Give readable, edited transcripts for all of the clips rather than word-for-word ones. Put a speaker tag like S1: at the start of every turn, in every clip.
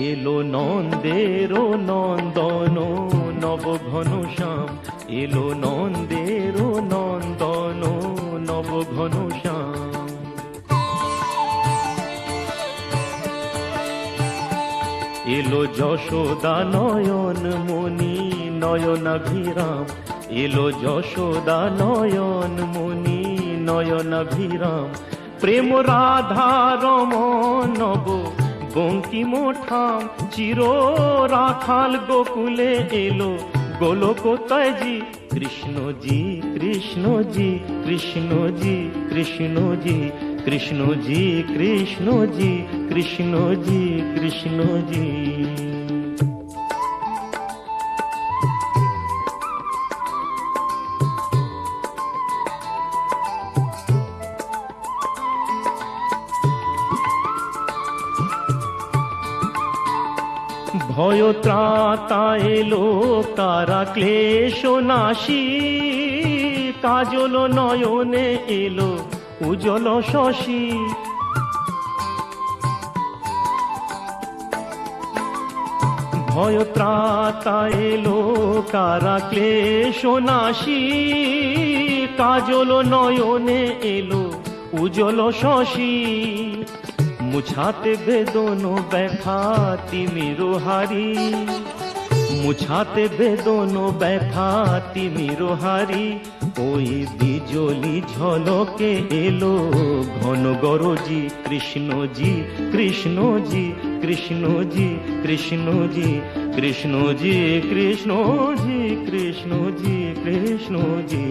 S1: এলো নন্দের নন্দন নব ঘন শ্যাম, এলো নন্দের নন্দন নব ঘন শ্যাম। এলো যশোদা নয়ন মণি নয়নাভিরাম, এলো যশোদা নয়ন মণি নয়নাভিরাম। প্রেম রাধা রমণ নব বঙ্কিম ঠাম, চির রাখাল গোকুলে এলো গোলকোত্তয়জি। কৃষ্ণজি কৃষ্ণজি কৃষ্ণজি কৃষ্ণজি কৃষ্ণজি কৃষ্ণজি কৃষ্ণজি কৃষ্ণজি। ভয় ত্রাতা এলো কারা ক্লেশ নাশী, কাজল নয়নে এলো উজ্জ্বল শশী। ভয় ত্রাতা এলো কারা ক্লেশ নাশী, কাজল নয়নে এলো উজ্জ্বল শশী। মুছাতে বেদন ব্যথা তিমির হারি, মুছাতে বেদন ব্যথা তিমির হারি। ওই বিজলি ঝলকে এলো ঘন গরজি। কৃষ্ণজি কৃষ্ণজি কৃষ্ণজি কৃষ্ণজি কৃষ্ণজি কৃষ্ণজি কৃষ্ণজি কৃষ্ণজি।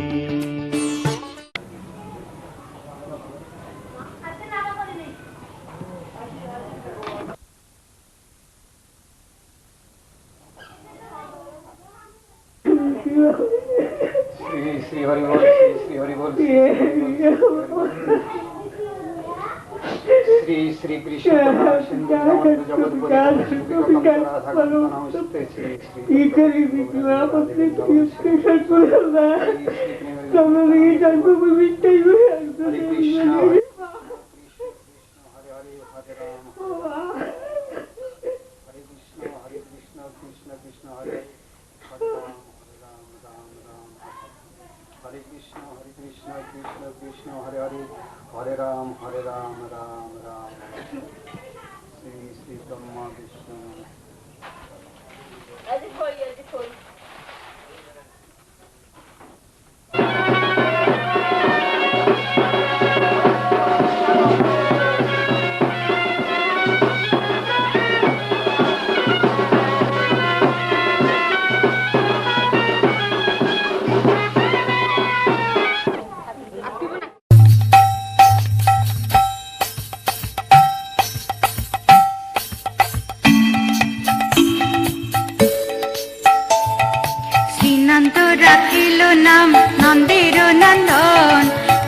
S2: श्री श्री हरि बोल, श्री हरि बोल, श्री श्री कृष्ण जगतपुरी कृष्ण हरे हरे, हरे राम राम राम। श्री श्री ब्रह्मा विष्णु।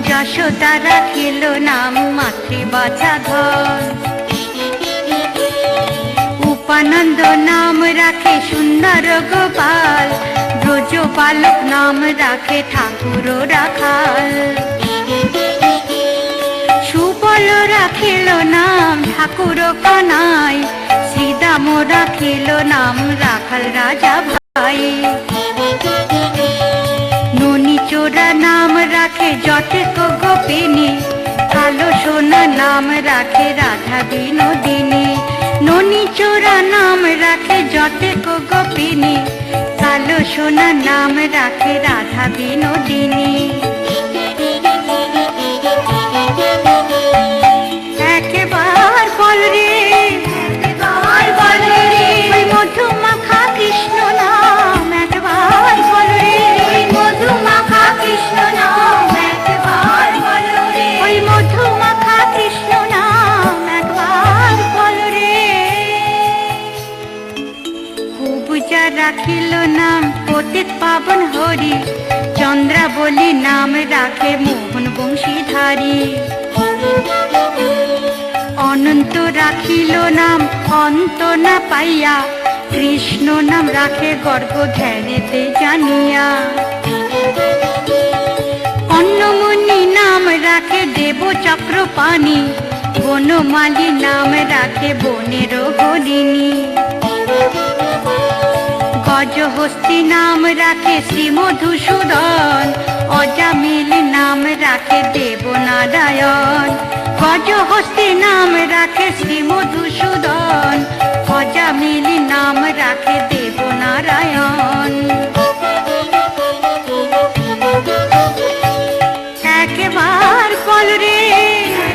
S3: যশোদা রাখিল নাম মাতৃবাচা ধন, উপানন্দ নাম রাখে সুন্দর গোপাল, ব্রজ বালক নাম রাখে ঠাকুর রাখাল। সুবল রাখিল নাম ঠাকুর কানাই, শ্রীদাম রাখিল নাম রাখাল রাজা ভাই। ননি চোরা নাম রাখে জটেক গোপিনী, কালো সোনা নাম রাখে রাধা বিনোদিনী। ননি চোরা নাম রাখে জটেক গোপিনী, কালো সোনা নাম রাখে রাধা বিনোদিনী। একবার বল রে, একবার বল রে, ওই মধুমাখা কৃষ্ণ নাম একবার বল রে, ওই মধুমাখা কৃষ্ণ নাম একবার বল রে, ওই মধুমাখা কৃষ্ণ নাম একবার বল রে। পূজা রাখিল নাম পতিত পাবন হরি, চন্দ্রাবলী নাম রাখে মোহন বংশীধারী। অনন্ত রাখিল নাম অন্ত না পাইয়া, কৃষ্ণ নাম রাখে গর্গ ধ্যানেতে জানিয়া। অন্নমণি নাম রাখে দেব চক্রপাণি, বনমালী নাম রাখে বনের হরিণী। গজহস্তি নাম রাখে শ্রী মধুসূদন, অজামিল নাম রাখে দেবনারায়ণ। গজহস্তি নাম রাখে শ্রী মধুসূদন, অজামিল নাম রাখে দেবনারায়ণ। একবার বল রে,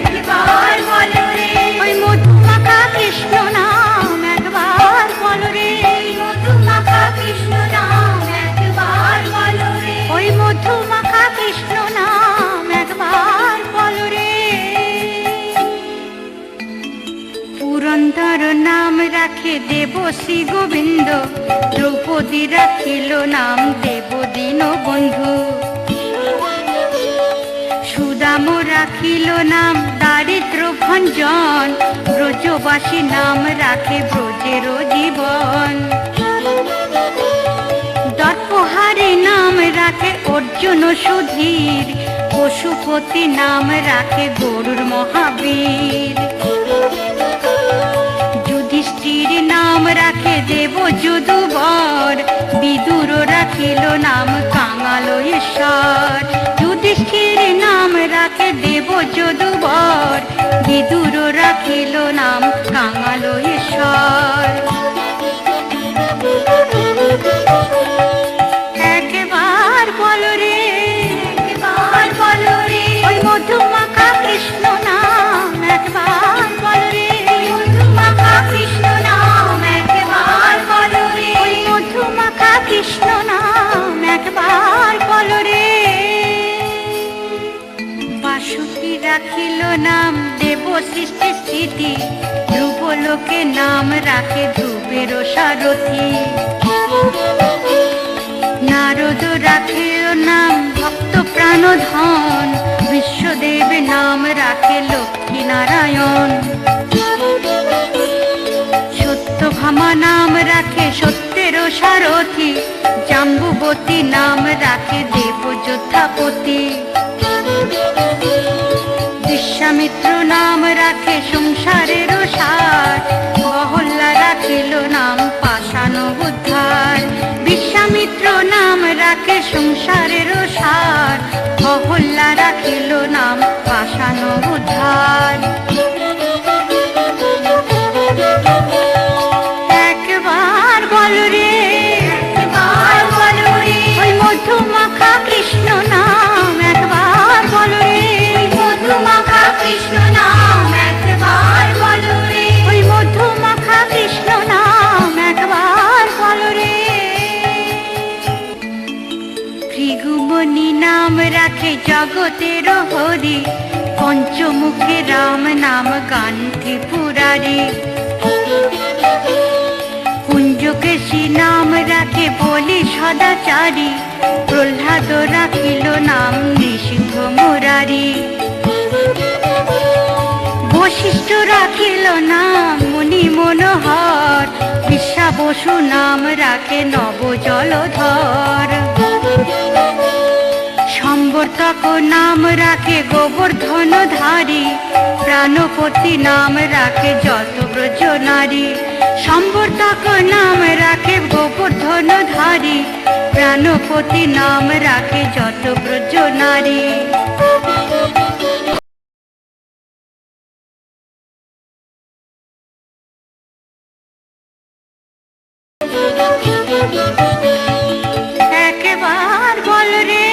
S3: একবার বল রে, ওই মধুমাখা কৃষ্ণ নাম একবার বল রে, মধুমাখা কৃষ্ণ নাম একবার বল রে, ওই মধুমাখা কৃষ্ণ নাম একবার বল রে। পুরন্দর নাম রাখে দেবশ্রী গোবিন্দ, দ্রৌপদী রাখিল নাম দেবদীন বন্ধু। সুদাম রাখিল নাম দারিদ্র ভঞ্জন, ব্রজবাসী নাম রাখে ব্রজের জীবন। দর্পহারি নাম রাখে অর্জুন সুধীর, পশুপতি নাম রাখে গরুর মহাবীর। যুধিষ্ঠির নাম রাখে দেব যদুবর, বিদুর রাখিল নাম কাঙাল ঈশ্বর। যুধিষ্ঠির নাম রাখে দেব যদুবর, বিদুর রাখিল নাম কাঙাল ঈশ্বর। একবার বল রে, একবার বল রে, ওই মধুমাখা কৃষ্ণ নাম একবার বল রে, মধুমাখা কৃষ্ণ নাম একবার বল রে, ওই মধুমাখা কৃষ্ণ নাম একবার বল রে। বাসুকি রাখিল নাম দেব সৃষ্টি স্থিতি, ধ্রুবলোকে নাম রাখে ধ্রুবের সারথি। নারদ রাখিল নাম ভক্ত প্রাণধন, বিশ্বদেব নাম রাখে লক্ষ্মী নারায়ণ। সত্যভামা নাম রাখে সত্যের সারথি, জাম্বুবতী নাম রাখে দেবযোদ্ধাপতি। বিশ্বামিত্র নাম রাখে সংসারের সার, অহল্যা রাখিল নাম পাষাণ উদ্ধার। বিশ্বামিত্র নাম রাখে সংসারের সার, অহল্যা রাখিল নাম পাষাণ উদ্ধার। একবার বল রে, একবার বল রে, ওই মধুমাখা কৃষ্ণ নাম একবার বল রে, মধুমাখা কৃষ্ণ নাম একবার বল রে, ওই মধুমাখা কৃষ্ণ নাম একবার বল রে। ভৃগুমণি নাম রাখে জগতের হরি, পঞ্চমুখে রাম নাম গান ত্রিপুরারি। কুঞ্জকেশী নাম রাখে বলি সদাচারী, প্রহ্লাদ রাখিল নাম নৃসিংহ মুরারি। বশিষ্ঠ রাখিল নাম মুনি মনোহর, বিশ্বা বসু নাম রাখে নব জলধর। সম্বর্তক নাম রাখে গোবর্ধনধারী, প্রাণপতি নাম রাখে যত ব্রজ নারী। সম্বর্তক নাম রাখে গোবর্ধনধারী, প্রাণপতি নাম রাখে যত ব্রজ নারী। একবার বল রে,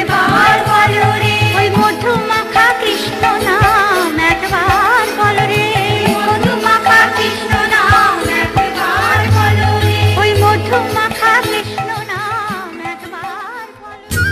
S3: একবার বল রে, ওই মধুমাখা কৃষ্ণ নাম একবার বল রে, মধুমাখা কৃষ্ণ নাম একবার বল রে, ওই মধুমাখা কৃষ্ণ নাম একবার বল রে।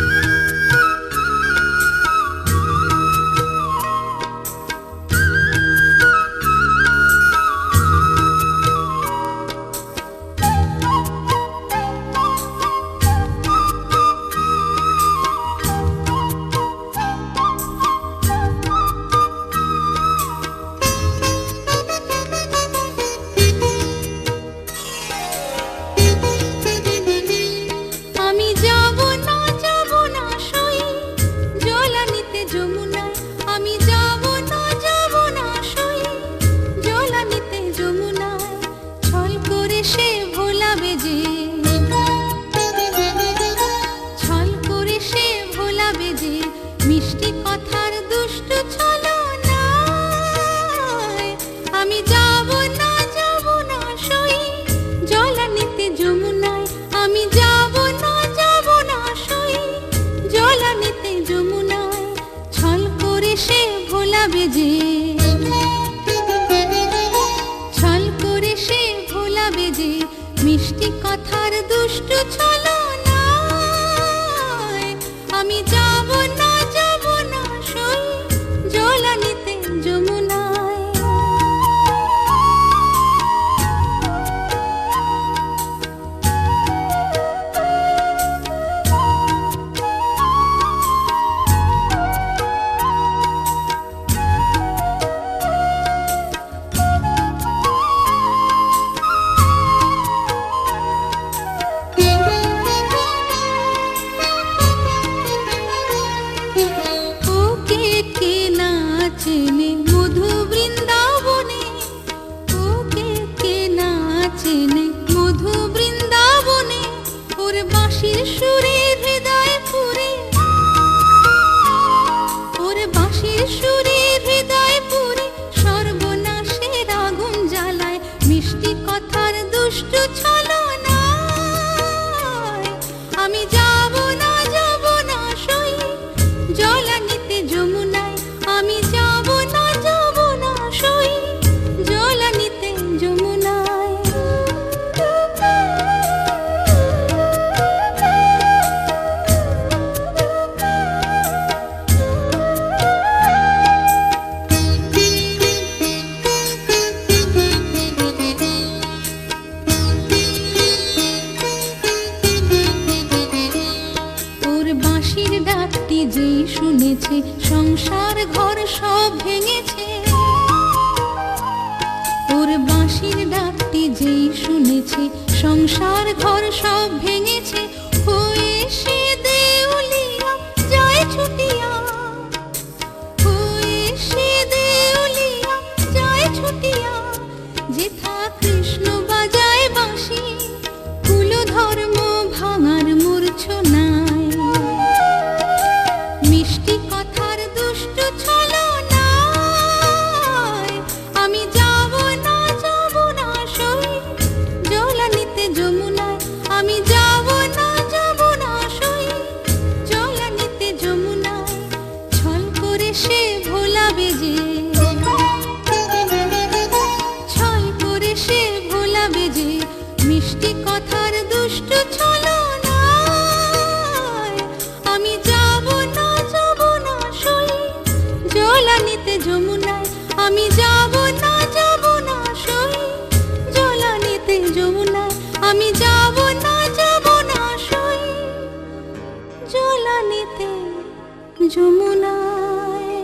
S3: ভোলাবে যে মিষ্টি কথার দুষ্ট ছলনায়। আমি যাব না সই জলানিতে যমুনায়। চেনে মধু বৃন্দাবনে, ওকে কে না চেনে মধু বৃন্দাবনে। ওর বাঁশির সুরে হৃদয় পুরে, ওর বাঁশির সুরে হৃদয় পুরে সর্বনাশের আগুন জ্বালায় মিষ্টি কথার দুষ্ট ছলনায়। আমি যাব না সই জলানিতে যমুনায়। আমি যাব না সই জলানিতে যমুনায়। ওর বাঁশির ডাকটি যেই শুনেছে সংসার ঘর সব ভেঙেছে। ওর বাঁশির ডাকটি যেই শুনেছে সংসার ঘর সব ভেঙেছে। হয়ে সে দেউলিয়া যায় ছুটিয়া, হয়ে সে দেউলিয়া যায় ছুটিয়া। যেথা কৃষ্ণ বাজায় বাঁশি কুল ধর্ম ভাঙার মূর্ছনায়। মিষ্টি কথার দুষ্ট ছলনায় আমি যাব না সই জলানিতে যমুনায়। আমি যাব না সই জলানিতে যমুনায়। ছল করে সে ভোলাবে যে, ছল করে সে ভোলাবে যে মিষ্টি কথার দুষ্ট ছলনায়। আমি যাব না সই জলানিতে যমুনায়। আমি যাব না সই জলানিতে যমুনায়। আমি যাব না সই জলানিতে যমুনায়।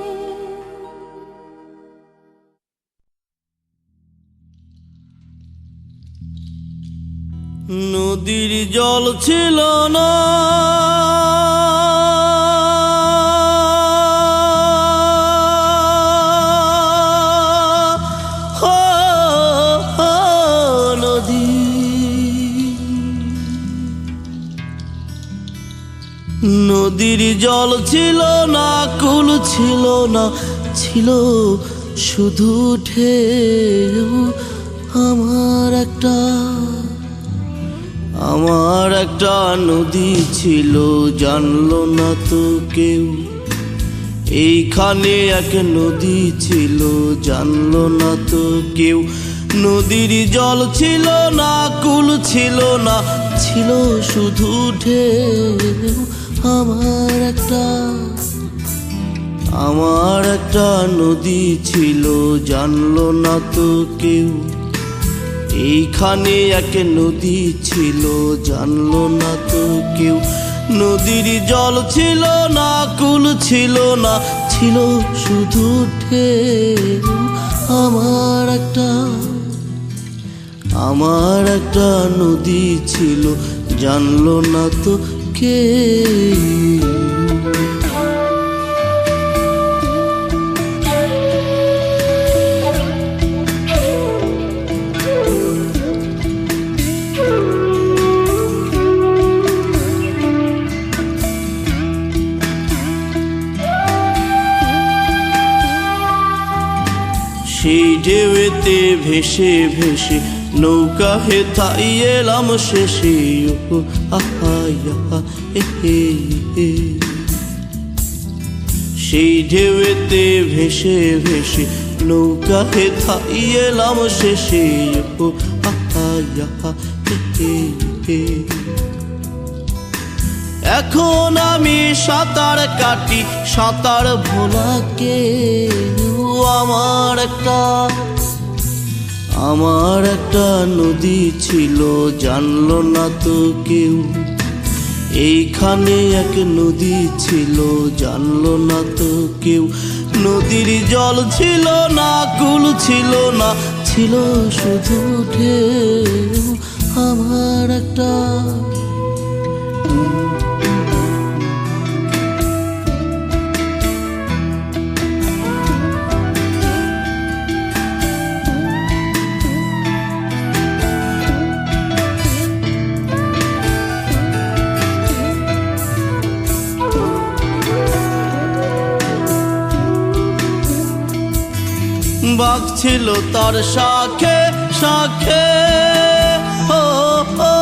S4: নদীর জল ছিল না, নদীর জল ছিল না, কুল ছিল না, ছিল শুধু ঢেউ। আমার একটা নদী ছিল, জানলো না তো কেউ। এইখানে এক নদী ছিল, জানলো না তো কেউ। নদীর জল ছিল না, কুল ছিল না, ছিল শুধু ঢেউ। আমার একটা নদী ছিল, জানলো না তো কেউ। এইখানে এক নদী ছিল, জানলো না তো কেউ। নদীর জল ছিল না, কুল ছিল না, ছিল শুধু ঢেউ। আমার একটা নদী ছিল, জানলো না তো কেউ। সেই ঢেউতে ভেসে ভেসে নৌকা হেথাই এলাম শেষে। ও আহা হে, সেই ঢেউতে ভেসে ভেসে নৌকা হেথাই এলাম শেষে। ও হায়া হে হে হে। এখন আমি সাঁতার কাটি, সাঁতার ভোলাকে। আমার একটা নদী ছিল, জানলো না তো কেউ। এইখানে এক নদী ছিল, জানলো না তো কেউ। নদীর জল ছিল না, কুল ছিল না, ছিল শুধু ঢেউ। আমার একটা বাঘ ছিল তার শাখে শাখে। ও ও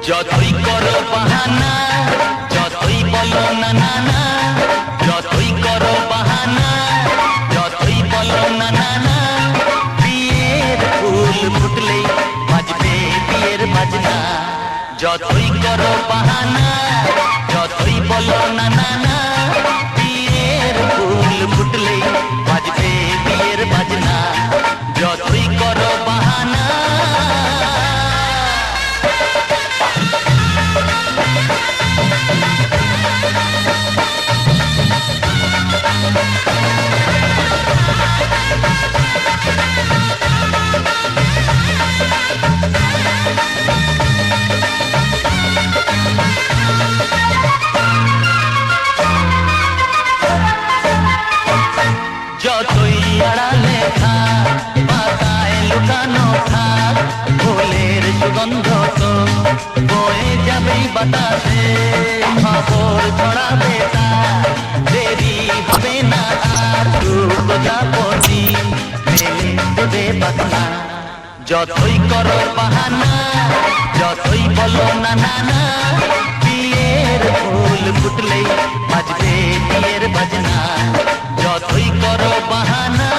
S5: যতই করো বাহানা, যতই বলো না না না, যতই করো বাহানা, যতই বলো না না না, বিয়ের ফুল ফুটলেই বাজবে বিয়ের বাজনা। যতই করো বাহানা, যতই বলো না না না, বিয়ের ফুল ফুটলেই বাজবে বিয়ের বাজনা। যতই করো বাহানা। যতই আড়ালে থাক, পাতায় লুকানো থাক, ফুলের সুগন্ধ তো বয়ে যাবেই বাতাসে। খবর ছড়াবে তার, দেরি হবে না আর, প্রজাপতি মেলে দেবে বাসনা। যতই করো বাহানা, যতই বলো না না না, বিয়ের ফুল ফুটলেই বাজবে বিয়ের বাজনা। যতই করো বাহানা।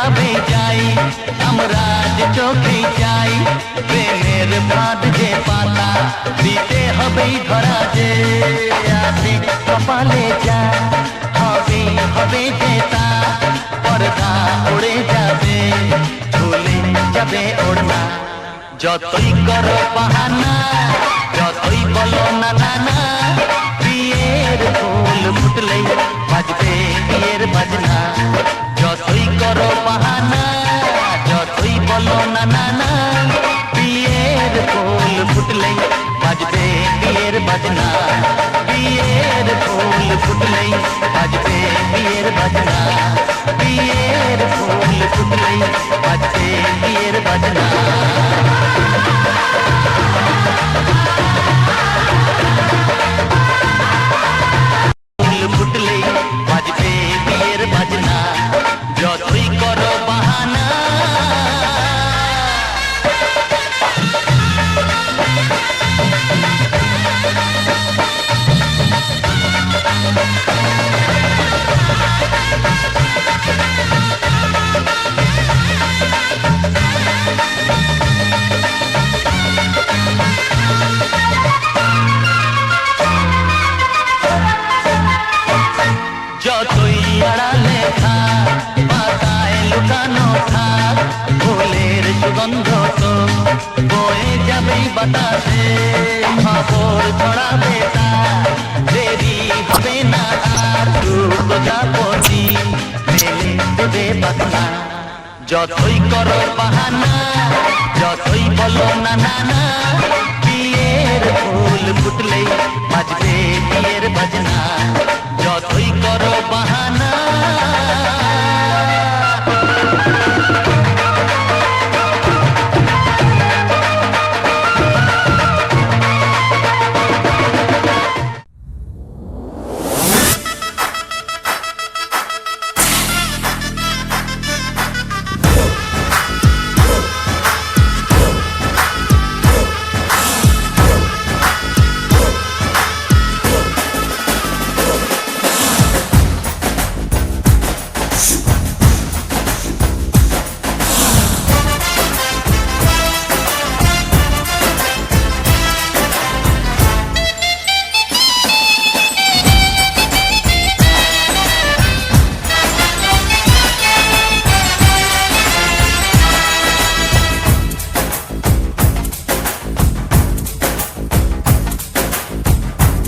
S5: যেভাবে যাই আমরা যে চোখে চাই প্রেমের ফাঁদ যে পাতা দিতে হবেই ধরা যে আছে কপালে যা হবে হবে যেটা পর্দা উড়ে যাবে ঝুলে যাবে ওড়না যতই করো বাহানা যতই বলো না না না বিয়ের ফুল ফুটলেই বাজবে বিয়ের বাজনা যতই করো বাহানা যতই বলো না না না বিয়ের ফুল ফুটলেই বাজবে বিয়ের বাজনা বিয়ের ফুল ফুটলেই বাজবে বিয়ের বাজনা বিয়ের ফুল ফুটলেই বাজবে বিয়ের বাজনা ফুল ফুটলেই বাজবে বিয়ের বাজনা যতই করো বাহানা যতই আড়ালে থাক পাতায় লুকানো থাক ফুলের সুগন্ধ তো বয়ে যাবেই বাতাসে খবর ছড়াবে তা দেরি হবে না আর প্রজাপতি মেলে দেবে পাখনা যতই করো বাহানা যতই বলো না না না বিয়ের ফুল ফুটলেই বাজবে বিয়ের বাজনা যতই করো বাহানা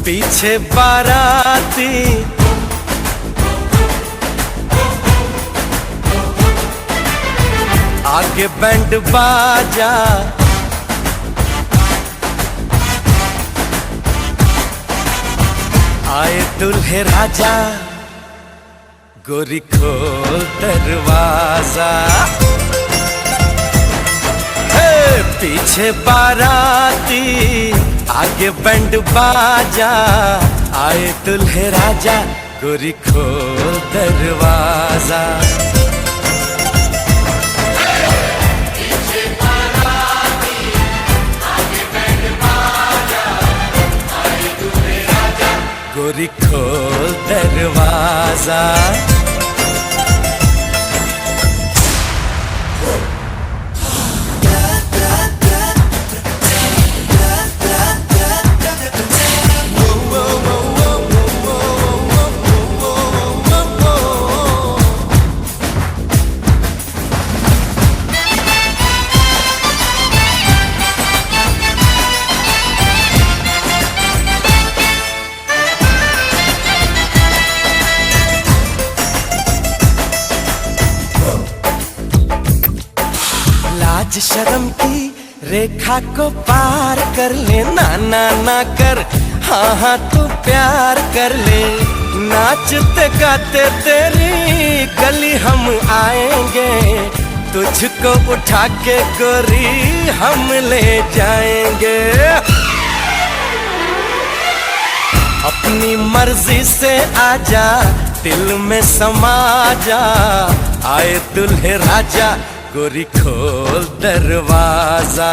S6: पीछे बाराती आगे बैंड बाजा आए दुल्हे राजा गोरी खोल दरवाजा पीछे बाराती आगे बैंड बाजा आए दुल्हे राजा गोरी खोल दरवाजा गोरी खोल दरवाजा लाज शर्म की रेखा को पार कर ले ना ना ना कर हाँ हाँ तू प्यार कर ले नाचते गाते तेरी गली हम आएंगे तुझको उठा के गोरी हम ले जाएंगे अपनी मर्जी से आजा दिल में समा जा आए दुल्हे राजा गोरी खोल दरवाजा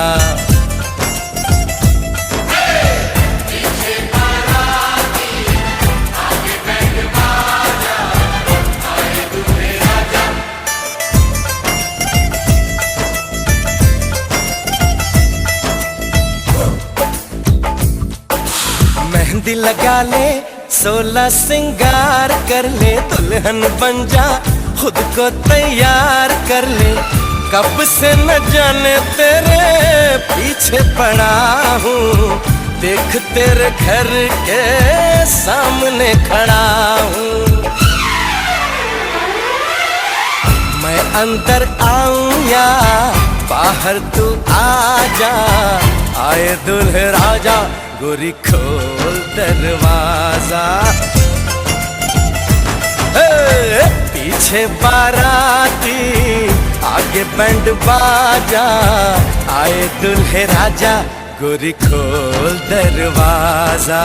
S6: मेहंदी लगा ले 16 सिंगार कर ले, दुल्हन बन जा खुद को तैयार कर ले। कब से न जाने तेरे पीछे पड़ा हूँ, देख तेरे घर के सामने खड़ा हूँ। मैं अंदर आऊं या बाहर तू आ जा, आए दुल्हे राजा गोरी खोल दरवाजा। पीछे बाराती आगे बैंड बाजा, आए दुल्हे राजा गोरी खोल दरवाजा।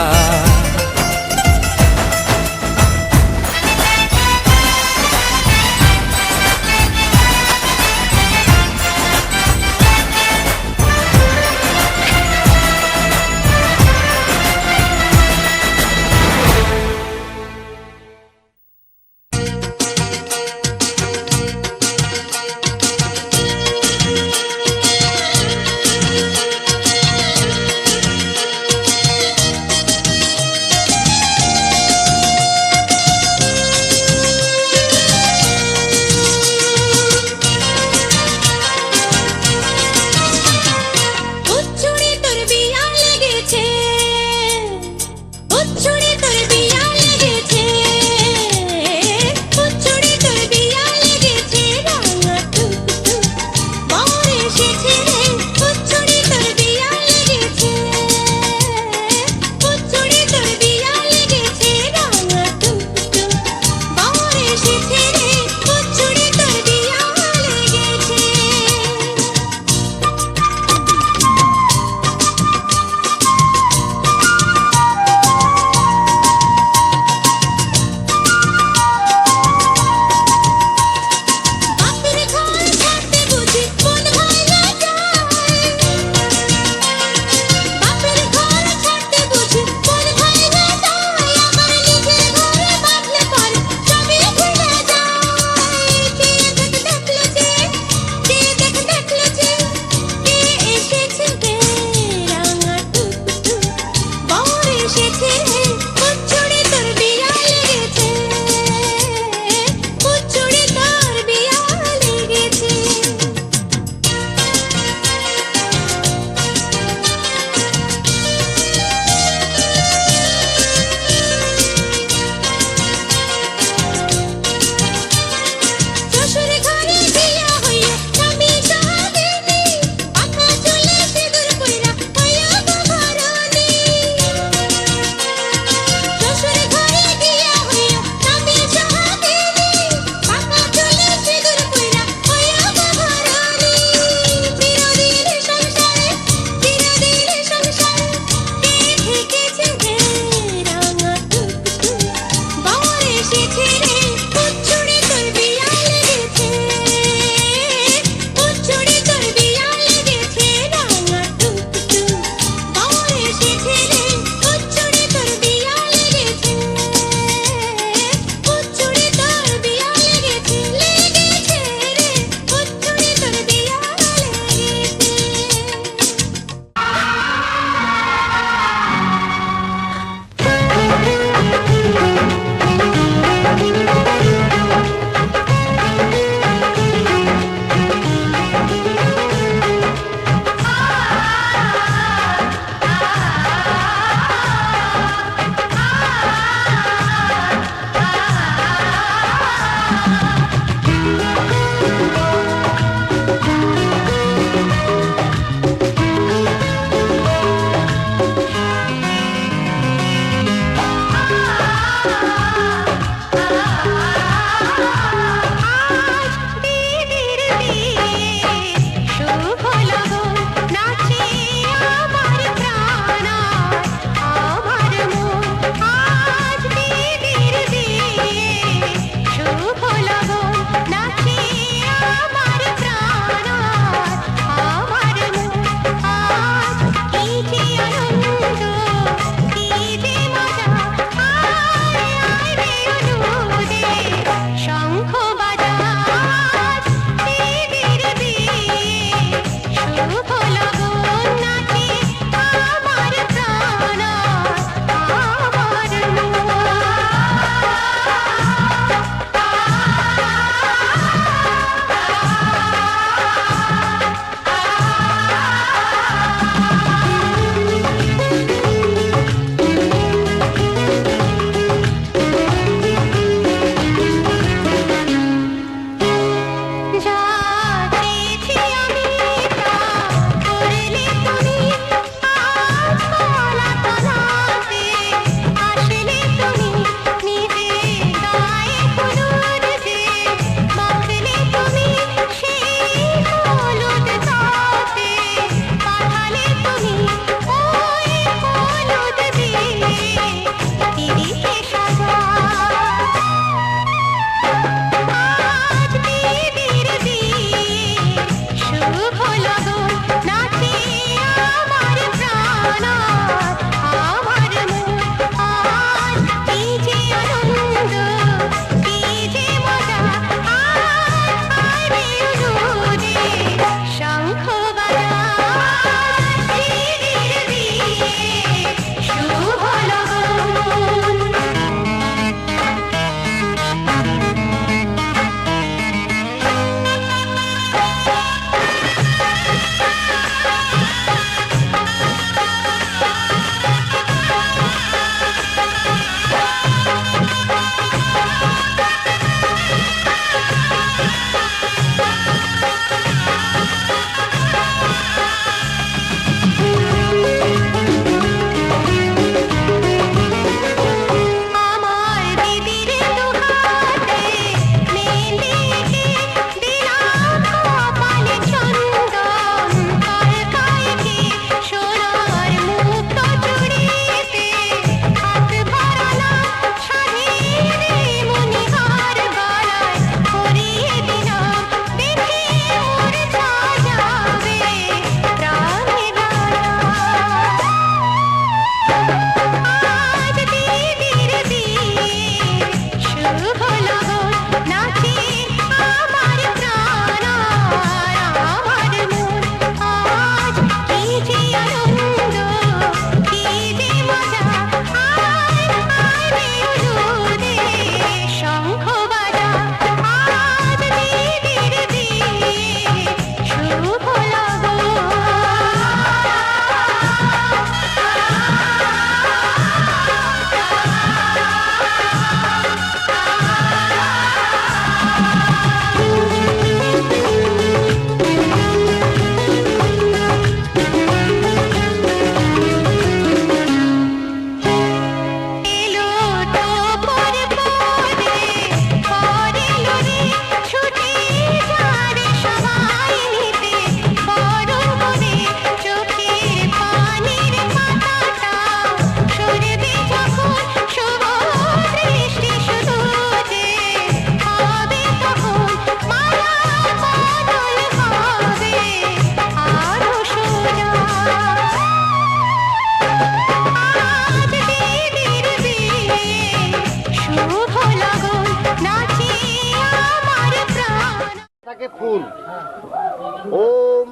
S2: ওম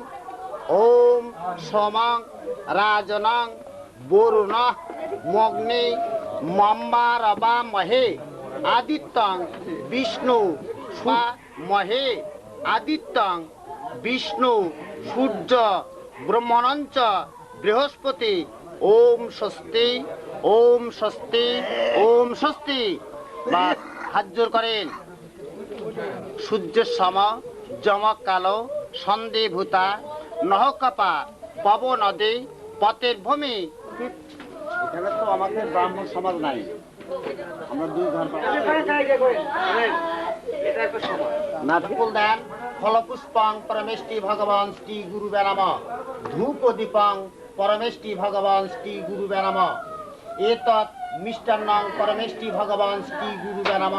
S2: ওম সমং রাজনং বরুণ মগ্নি মম্বারবা মহে আদিত্যং বিষ্ণু বা মহে আদিত্যং বিষ্ণু সূর্য ব্রহ্মণঞ্চ বৃহস্পতি ওম স্বস্তি ওম স্বস্তি ওম স্বস্তি। বা হাত জোর করেন। সূর্যের সম যমক কালো সন্দেভূতা নহকপা পব নদী পতের ভূমি। এখানে তো আমাদের ব্রাহ্মণ সমাজ নাই, আমরা দুই ঘর নাটকুল দেন ফলপুষ্পং পরমেষ্টি ভগবান শ্রী গুরু বেনাম ধূপ দীপং পরমেষ্টি ভগবান শ্রী গুরু বেনাম এতৎ মিষ্টান্নং পরমেষ্টি ভগবান শ্রী গুরু বেনাম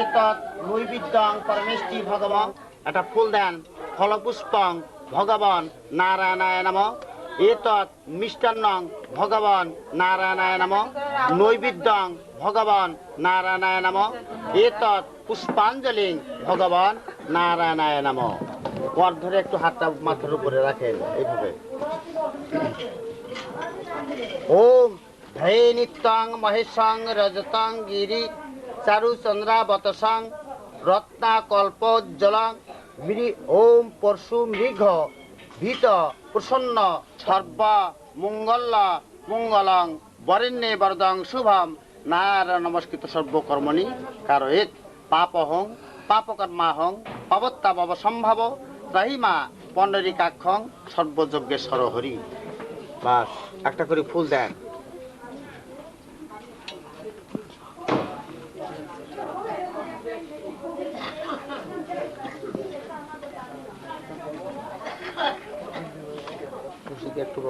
S2: এতৎ নৈবেদ্যং পরমেষ্টি ভগবান। একটা ফুল দেন ফলপুষ্পং ভগবান নারায়ণায় নমঃ এতৎ মিষ্টান্নং ভগবান নারায়ণায় নমঃ নৈবেদ্যং ভগবান নারায়ণায় নমঃ এতৎ পুষ্পাঞ্জলিং ভগবান নারায়ণায় নমঃ। কর ধরে একটু হাতটা মাথার উপরে রাখেন এইভাবে। ওম ধে নিত্যং মহেশং রজতং গিরি চারু চন্দ্রাবতসং রত্নাকল্পোজ্জ্বলং ওম পরশু মৃঘ ভীত প্রসন্ন সর্ব মঙ্গল মঙ্গলং বরেণ্যে বরদং শুভম নারায়ণ নমস্কৃত সর্বকর্মণি কারয়েৎ পাপহং পাপকর্মাহং পবত্তাবব সম্ভব রহিমা পণ্ডরিকাক্ষং সর্বযজ্ঞেশ্বর হরি। বাস একটা করে ফুল দেন। একটু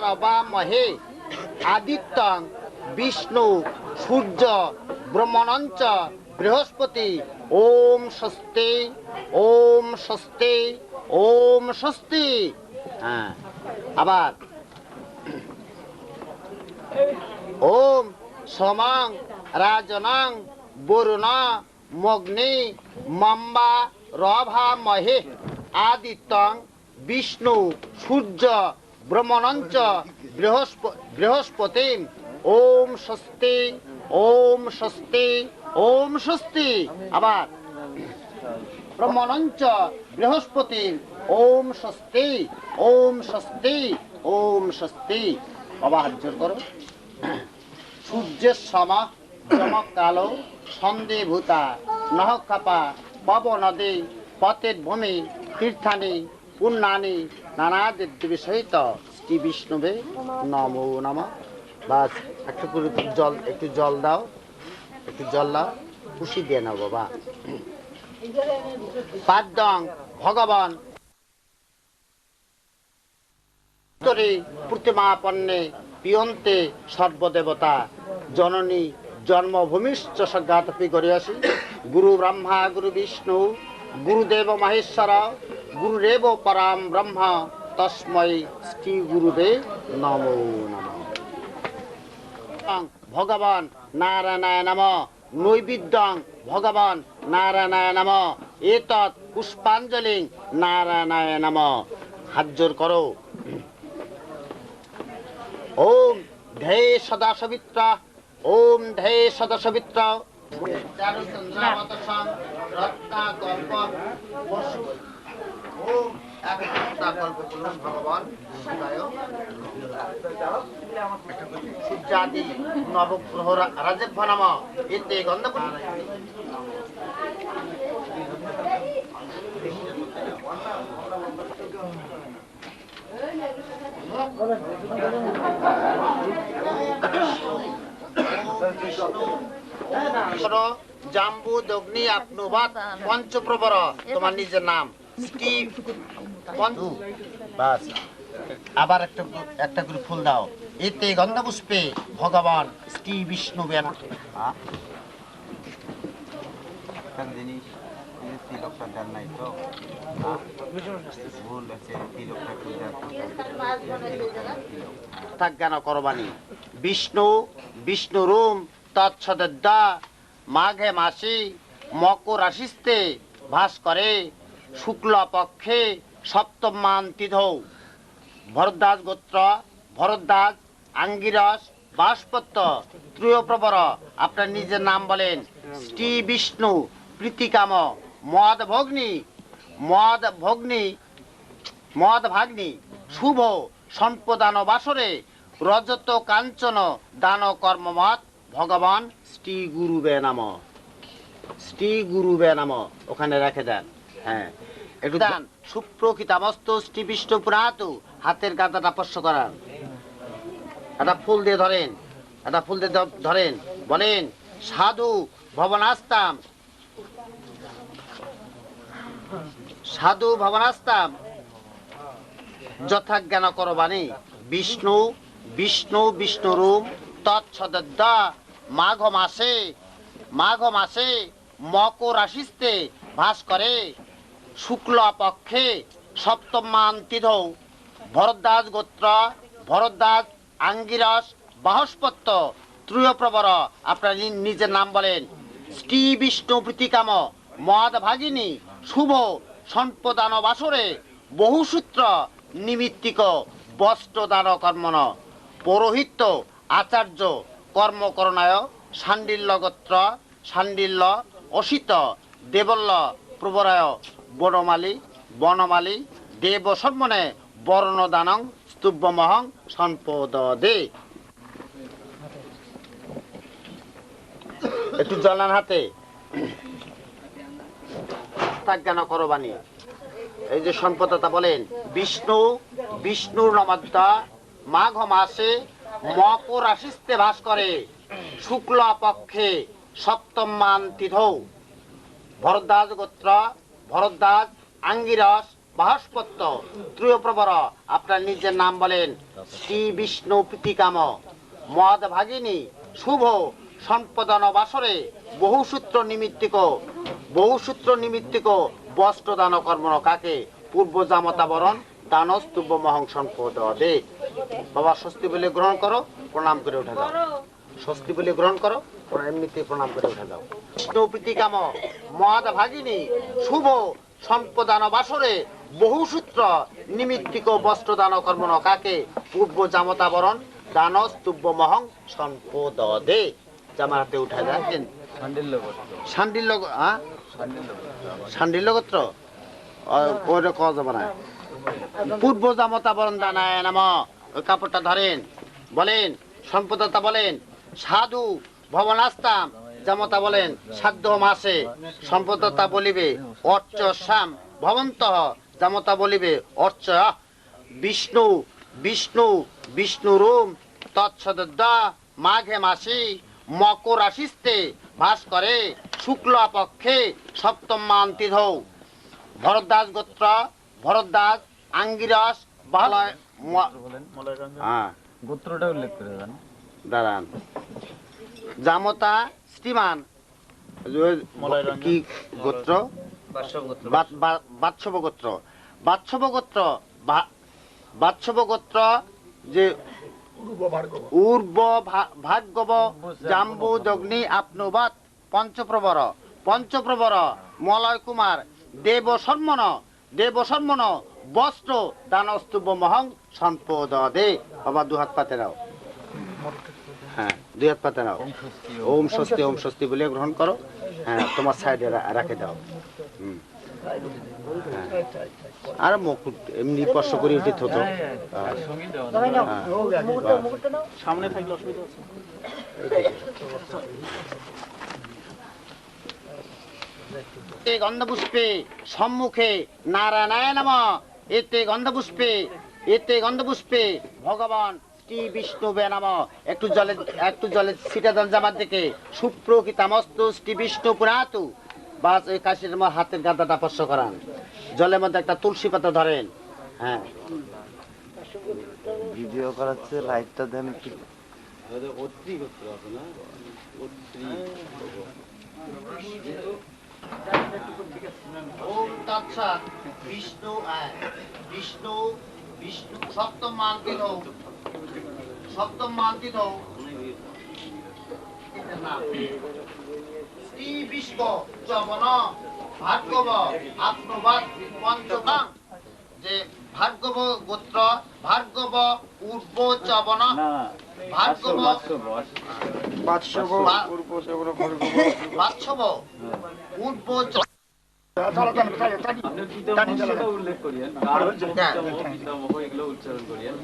S2: বাবা মহে আদিত্যং বিষ্ণু সূর্য ব্রহ্মণঞ্চ বৃহস্পতি ওম স্বস্তি ওম স্বস্তি ওম স্বস্তি। হ্যাঁ আবার ওম সমং রাজনং বরুণ মগ্নি মম্বা রভা মহে আদিত্যং বিষ্ণু সূর্য ব্রহ্মণঞ্চ বৃহস্পতি ওম স্বস্তি ওম স্বস্তি ওম স্বস্তি। আবার ব্রহ্মণঞ্চ বৃহস্পতি ওম স্বস্তি ওম স্বস্তি ওম স্বস্তি। আবার জোর করো। সূর্যের সম চমক কালো সন্দেভূতা নহকাপা পব নদী পতের ভূমি তীর্থানি পুণ্যানি নানা দেবদেবী সহিত শ্রী বিষ্ণুবে নমো নমঃ। বাস একটু করে জল, একটু জল দাও, একটু জল দাও, খুশি দিয়ে নাও বাবা। পাদ্যং ভগবান প্রতিমাপন্নে পিয়ন্তে সর্বদেবতা জননী জন্মভূমিশ্চ সজ্ঞাতপি করিয়াসি গুরু ব্রহ্মা গুরু বিষ্ণু গুরুদেব মহেশ্বর গুরুরেব পরাম ব্রহ্ম তস্मै শ্রী গুরুবে নমো নমঃ। ভগবান নারায়ণায় নমঃ নৈবেদ্যং ভগবান নারায়ণায় নমঃ এতৎ পুষ্পাঞ্জলিং নারায়ণায় নমঃ। হাত জোর করো। ওম ধে সদা সবিত্র ওম ধে সদা সবিত্র চারু চন্দ্রাবতসং রত্নাকল্প পশু ওম এক রত্নাকল্প বলুন ভগবান সূর্যাদি নবগ্রহ রাজভ্য নাম এতে গন্ধ জাম্বু দগ্নি আপনুবাদ পঞ্চপ্রবর তোমার নিজের নাম স্টিভ বাস। আবার একটা করে ফুল দাও। এতে গন্ধপুষ্পে ভগবান শ্রী বিষ্ণু বেন
S7: একটা জিনিস এই যে তিলকটা দেন নাই তো ভুল আছে, তিলকটা একটু দেন।
S2: জ্ঞান করবাণী বিষ্ণু বিষ্ণুরূম তৎসদা মাঘে মাসি মকর রাশিস্তে ভাস করে শুক্ল পক্ষে সপ্তম মান তিথৌ ভরদ্বাজ গোত্র ভরদ্বাজ আঙ্গিরস বাষ্পত্য ত্রয়োপ্রবর। আপনার নিজের নাম বলেন। শ্রী বিষ্ণু প্রীতিকাম মদ ভগ্নি মদ ভগ্নি মদ ভাগ্নি শুভ সম্পদান বাসরে রজত কাঞ্চন দান কর্মমত ভগবান শ্রী গুরুবে নাম। শ্রী গুরুবে নাম ওখানে রেখে দেন। হ্যাঁ একটু দেন। সুপ্রকৃতামস্ত শ্রী বিষ্ণু পুরাতু হাতের গাদাটা স্পর্শ করান। একটা ফুল দিয়ে ধরেন, একটা ফুল দিয়ে ধরেন, বলেন সাধু ভবনাস্তাম সাধু ভবনাস্তাম যথাজ্ঞান করবাণী বিষ্ণু বিষ্ণু বিষ্ণুরূপ তৎসদা মাঘ মাসে মকর রাশিস্তে ভাস করে শুক্ল পক্ষে সপ্তম মান তিথৌ ভরদ্বাজ গোত্র ভরদ্বাজ আঙ্গিরস বাহস্পত্য ত্রয়োপ্রবর। আপনার নিজের নাম বলেন। শ্রী বিষ্ণু প্রীতিকাম মদ ভাগিনী শুভ সম্পদান বাসরে বহুসূত্র নিমিত্তিক বস্ত্রদান কর্মণ পৌরোহিত্য আচার্য কর্মকরণায় শাণ্ডিল্য গোত্র শাণ্ডিল্য অসিত দেবল্য প্রবরায় বনমালী বনমালী দেব সম্মনে বর্ণদানং স্তুভ্যমহং সম্পদে। একটু জলান হাতে জ্ঞান করবাণী এই যে সম্পদতা বলেন বিষ্ণু বিষ্ণুর নমদ্দা মাঘ মাসে মকর রাশিস্তে বাস করে শুক্ল পক্ষে সপ্তম মান তিথৌ ভরদ্বাজ গোত্র ভরদ্বাজ আঙ্গিরস বাহস্পত্য ত্রয়োপ্রবর। আপনার নিজের নাম বলেন। শ্রী বিষ্ণু প্রীতিকাম মদ ভাগিনী শুভ সম্পদান বাসরে বহুসূত্র নিমিত্তিক বস্ত্রদান কর্ম কাকে পূর্ব জামতা বরণ দান স্তুব্য মহং সম্পদ দে। বাবা স্বস্তি বলে গ্রহণ করো, প্রণাম করে উঠে দাও। স্বস্তি বলে গ্রহণ করো, এমনিতে প্রণাম করে উঠে দাও। বিষ্ণু প্রীতিকাম মদ ভাগিনী শুভ সম্পদান বাসরে বহুসূত্র নিমিত্তিক বস্ত্রদান কর্ম কাকে পূর্ব জামতা বরণ দান স্তুব্য মহং সম্পদ দে। জামার হাতে উঠে দেন। শাণ্ডিল্য গোত্র ওটা কওয়া যাবে না। পূর্ব জামতা বরণ দানায় নাম ওই কাপড়টা ধরেন, বলেন সম্পদতা বলেন সাধু ভবনাস্তাম জামতা বলেন সাধ্য মাসে সম্পদতা বলিবে অর্চ শ্যাম ভবন্ত জামতা বলিবে অর্চ বিষ্ণু বিষ্ণু বিষ্ণুরূপ তৎসদা মাঘে মাসি মকর রাশিস্তে ভাস করে শুক্ল পক্ষে সপ্তম মান তিথৌ ভরদ্বাজ গোত্র ভরদ্বাজ আঙ্গিরস বাহলয়
S7: গোত্রটা উল্লেখ করে দেন।
S2: দাঁড়ান। জামতা শ্রীমান কি গোত্র? বাৎসব গোত্র। বাৎসব গোত্র যে উর্ব ভাগ্যব জাম্বু দগ্নি আপনুবাত পঞ্চপ্রবর মলয় কুমার দেব সম্মন বস্ত্র দান স্তুব্য মহং সম্পদ দে। বাবা দু হাত পাতে নাও। হ্যাঁ দুই হাত পাতে নাও। ওম স্বস্তি বলে গ্রহণ করো। হ্যাঁ তোমার সাইডে রাখে দাও। আর মুকুট এমনি স্পর্শ করে উঠিত হতো। সামনে থাকলে অসুবিধা আছে। গন্ধপুষ্পে সম্মুখে নারায়ণায় নমঃ। এতে গন্ধপুষ্পে ভগবান শ্রী বিষ্ণুবে নমঃ। একটু জলে ছিটা দেন জামার দিকে। সুপ্রকৃতামস্তু শ্রী বিষ্ণু পুরাতু। বাস ওই কাশির হাতের গাদাটা স্পর্শ করান। জলের মধ্যে একটা তুলসী পাতা ধরেন। হ্যাঁ
S7: ভিডিও করাচ্ছে, লাইটটা দেন কি।
S2: সাক্ষাৎ বিষ্ণু বিষ্ণু বিষ্ণু সপ্তম মান্তিত শ্রী বিষ্ণ চবন ভার্গব আত্মবাদ পঞ্চমাং, যে ভার্গব গোত্র, ভার্গব উর্ব চবন, ভার্গব বাৎসব উর্ব
S7: উল্লেখ করিয়েন উচ্চারণ করিয়েন।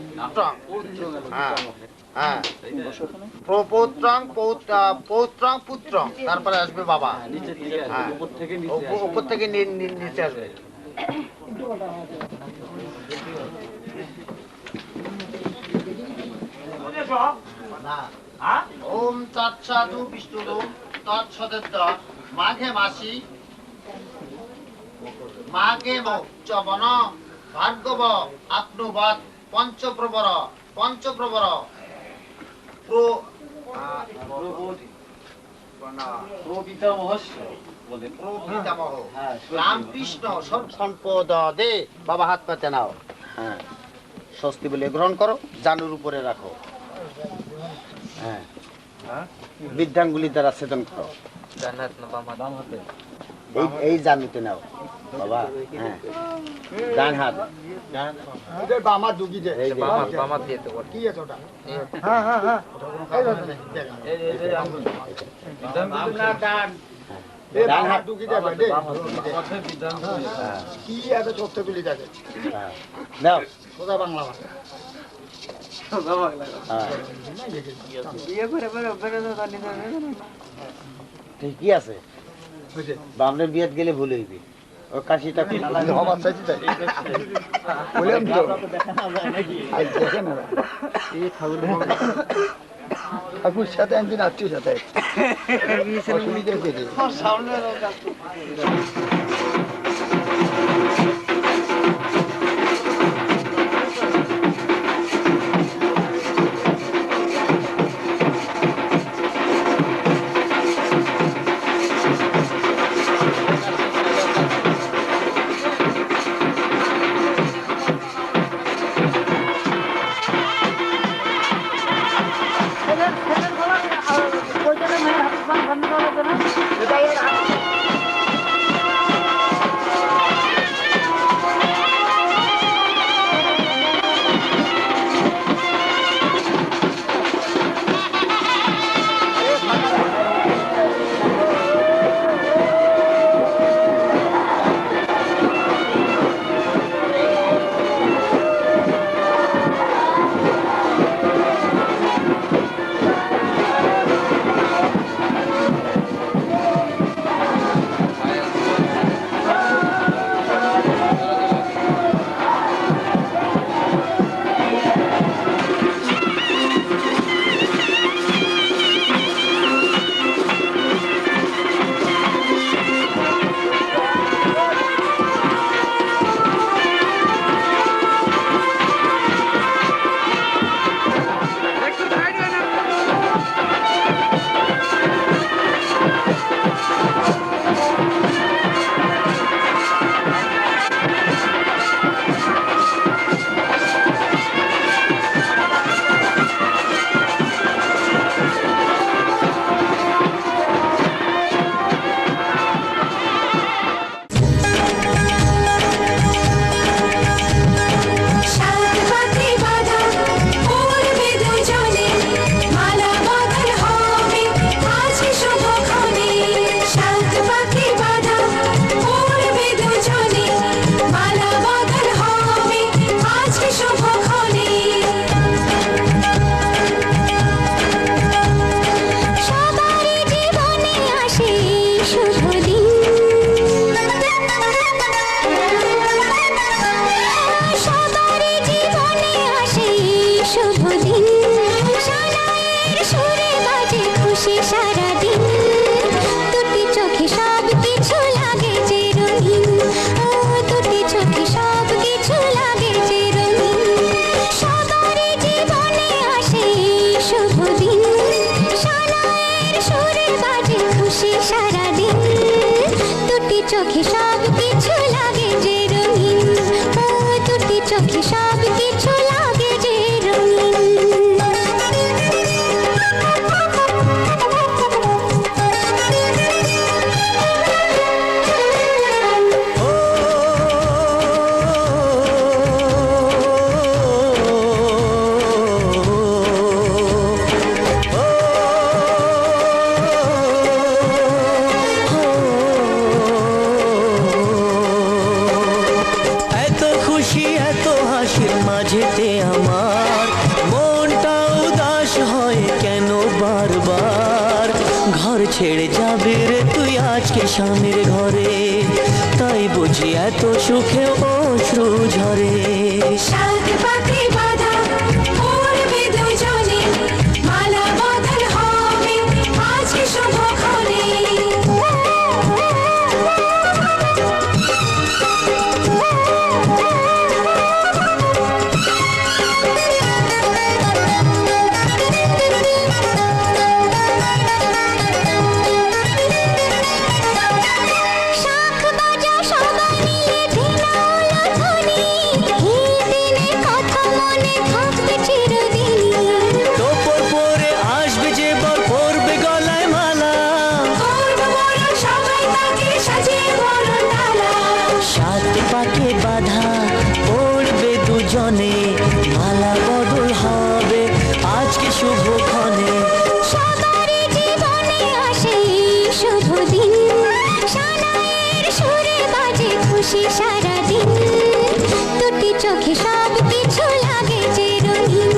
S2: পৌত্রং পুত্রং, তারপরে আসবে বাবা,
S7: নিচের দিকে
S2: উপর থেকে নিচে আসবে। ওম তৎসাধু বিষ্ণু তৎসদেত্য মাঘে মাসি মাঘে চবন ভার্গব আপ্নুবাদ পঞ্চপ্রবর রামকৃষ্ণ সম্পদ দে। বাবা হাত পাতে নাও, হ্যাঁ স্বস্তি বলে গ্রহণ করো, জানুর উপরে রাখো, হ্যাঁ বৃদ্ধাঙ্গুলি দ্বারা ছেদন করো, এই জানুতে নাও বাবা, হ্যাঁ ডান হাত বামা দুগি দে, এই বামা দিয়ে তো কি আছে ওটা, হ্যাঁ হ্যাঁ হ্যাঁ ডান হাত দুগি দে দে, কি আছে তথ্য গুলি দেখে নাও সোজা বাংলা ভাষা, সোজা বাংলা, হ্যাঁ ঠিকই আছে। বামনের বিয়াত গেলে ভুল হইবি, ও কাশিটা হবার চাইছি তাই বললাম তো, দেখেন এই ঠাকুর সাথে একদিন আত্মীয় সাথে অসুবিধা হয়েছে সামনে
S3: চোখে সব কিছু লাগে যে
S4: করে, তাই বুঝি এত সুখে অশ্রু ঝরে।
S3: সাত পাকে বাঁধা পড়বে দুজনে, মালা বদল হবে আজকে শুভক্ষণে। শাঁখ বাজা সবাই মিলে ঢেলালো ধ্বনি, এই দিনের কথা মনে থাকবে চিরদিনই।
S4: তোপর পরে আসবে যে বর, পরবে গলায় মালা,
S3: করবো বরণ সবাই তাকে সাজিয়ে বরণ ডালা।
S4: সাত পাকে বাঁধা পড়বে দুজনে, মালা বদল হবে আজকে শুভক্ষণে।
S3: সবারই জীবনে আসে এই শুভ দিন, সানাইয়ের সুরে বাজে খুশি সারাদিন। দুটি চোখে সব কিছু লাগে যে রঙিন,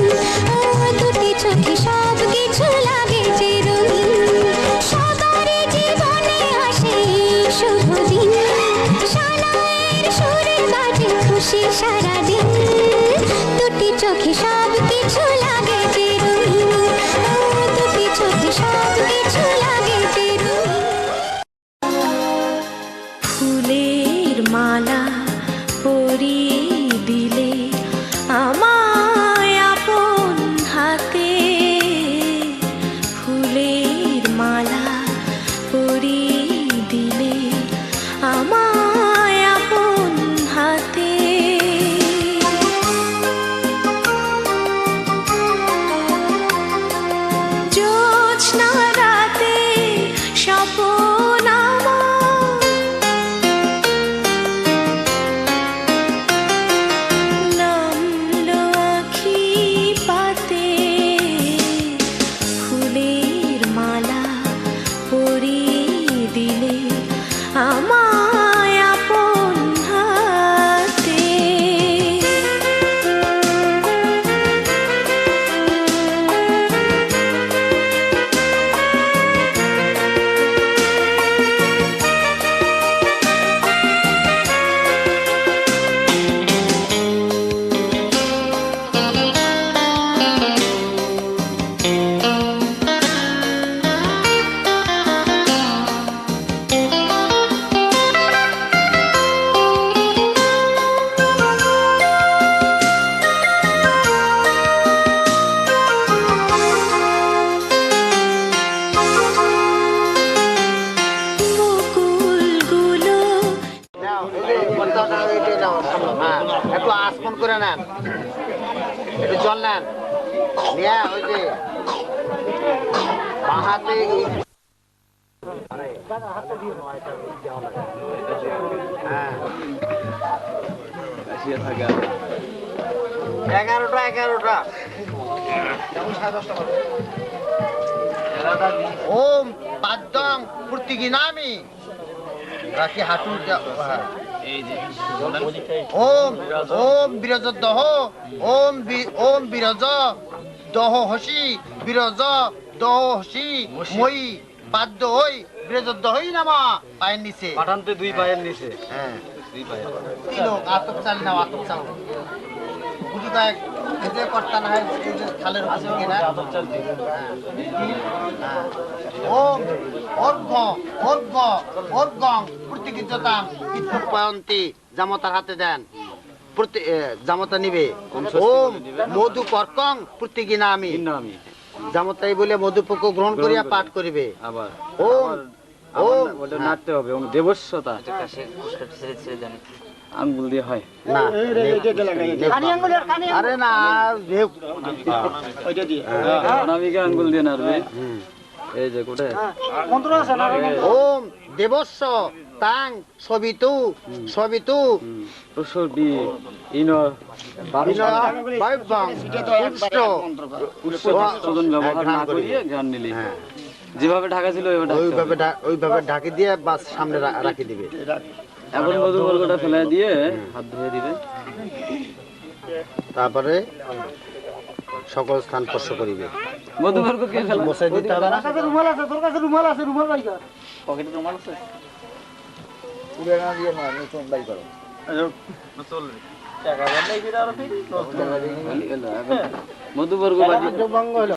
S3: ও দুটি চোখে সব কিছু লাগে যে রঙিন। সবারই জীবনে আসে এই শুভ দিন, সানাইয়ের সুরে বাজে খুশি সারাদিন। দুটি চোখে সব কিছু লাগে যে রঙিন, ও দুটি চোখে সব কিছু লাগে যে রঙিন। ফুলের মালা পরিয়ে দিলে আমায় আপন হাতে, ফুলের মালা পরিয়ে দিলে আমায় আপন হাতে। জ্যোৎস্না রাতে স্বপন আমার, নামলো আঁখি পাতে, ফুলের মালা পরিয়ে দিলে আমায় আপন হাতে। বকুলগুলো
S2: নাও, এই যে পর্দাটা এইটা নাও, হ্যাঁ, একটু আসমন করে নেন, একটু জল নেন, নিয়ে ওই যে বাঁ হাতে হ্যাঁ,
S7: আসিয়া থাকা
S2: 11টা ওম পাদ্যং পূর্তিগিনামি, রাখি হাঁটু ওম ওম বিরজদহ, ওম বিরজ দহ হসি, বিরজ দহ হসি মই পাদ্য ওই বিরজদহই নামা, পায়ের নিচে
S7: পাঠানতে দুই পায়ের নিচে,
S2: হ্যাঁ
S7: দুই পায়ের
S2: কি লোক আতপ চাল নাও, আতপ চাল গুটি কয়েক এতে কর্তা না হয় এই যে খালের উপর দিকে না, ওম অর্ঘ অর্ঘ অর্ঘং প্রতিকিজতাম ইত্যুপায়ন্তি, জামতার হাতে দেন, জামতা নিবে। ওম মধু কর্কং প্রতিগিনামি,
S7: আমি
S2: জামতাই বলে মধুপক্ষ গ্রহণ করিয়া পাঠ করিবে।
S7: আবার
S2: ওম ওম
S7: ওটা নাড়তে হবে, ওম দেবস্বতা আঙ্গুল দিয়ে হয়
S2: না আরে না
S7: অনামিকা আঙ্গুল দিয়ে নাড়বে, এই যে কোথায়
S2: ওম দেবস্ব তাং সবিতু সবিতু
S7: প্রসবি ইন
S2: বাইবং
S7: পুষ্পজন ব্যবহার না করিয়ে জ্ঞান নিলি, যেভাবে ঢাকা ছিল
S2: ওইভাবে ঢাকি দিয়ে বাস সামনে রাখি দিবে।
S7: এখন মধুবর্গটা ফেলে দিয়ে হাত ধুয়ে দিবে,
S2: তারপরে সকল স্থান স্পর্শ করিবে।
S7: মধুবর্গকে
S2: বসাই দিতে হবে না?
S7: পকেটে রুমাল আছে,
S8: পুরানা দিয়ে না নতুন বাই করো
S7: মধুবর্গ বাজি